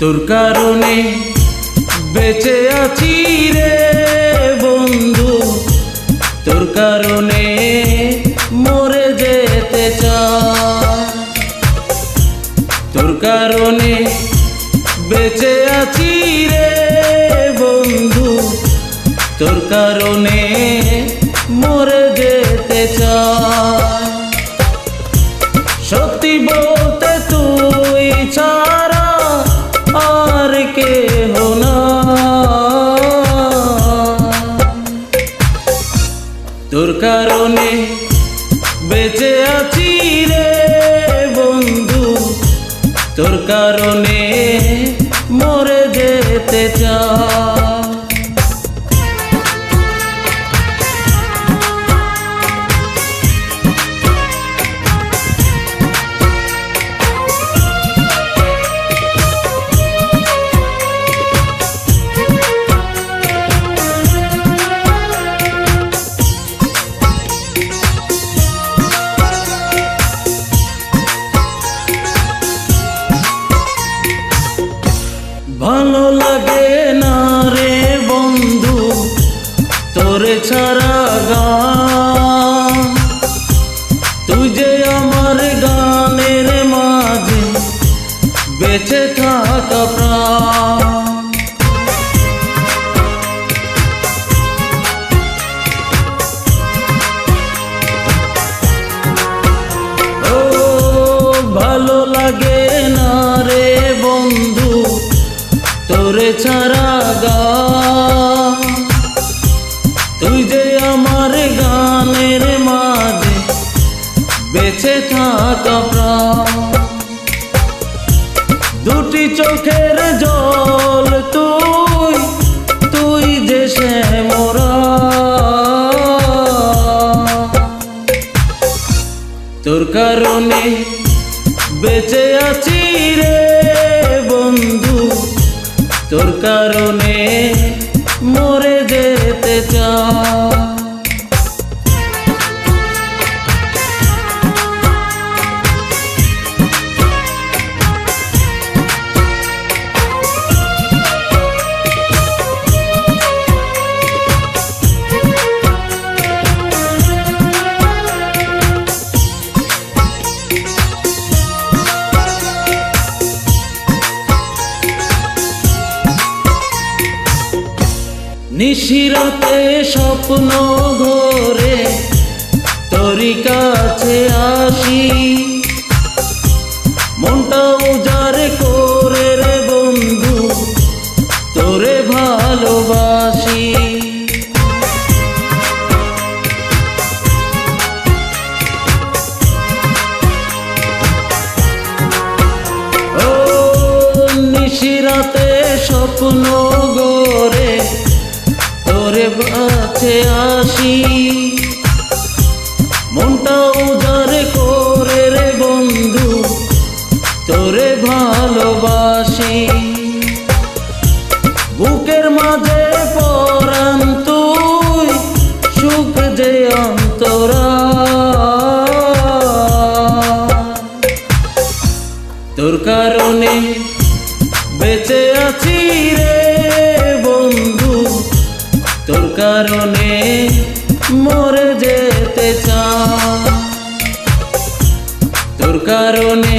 তোর কারণে বেঁচে আছি রে বন্ধু, তোর কারণে মরে যেতে চাই। তোর কারণে বেঁচে আছি রে বন্ধু, তোর কারণে মরে যেতে চাই। সত্যি বলতে তুই ছাড়া আর কেহ না, তোর কারণে বেঁচে আছি রে বন্ধু, তোর কারণে মরে যেতে চাই। ভালো লাগে না রে বন্ধু তোরে ছাড়া গান, তুই যে আমার গানের মাঝে বেঁচে থাকা প্রাণ। ও ভালো লাগে না রে বন্ধু তোরে ছাড়া গান, তুই যে আমার গানের মাঝে বেঁচে থাকা প্রাণ। দুটি চোখের জল তুই, তুই যে সে মোরা, তোর কারণে বেঁচে আছি রে বন্ধু, তোর কারণে মরে যেতে চাই। নিশিরাতে স্বপ্ন ঘরে তোরি কাছে আসি, মনটা উজাড় করে রে বন্ধু তোরে ভালোবাসি। ও নিশিরাতে স্বপ্ন ঘরে তোরে কাছে আসি, মনটা উজাড় করে রে বন্ধু তোরে ভালোবাসি। বুকের মাঝে পরাণ তুই, সুখ যে অন্তরা, তোর কারণে বেঁচে আছি রে বন্ধু, তোর কারণে মরে যেতে চাই। তোর কারণে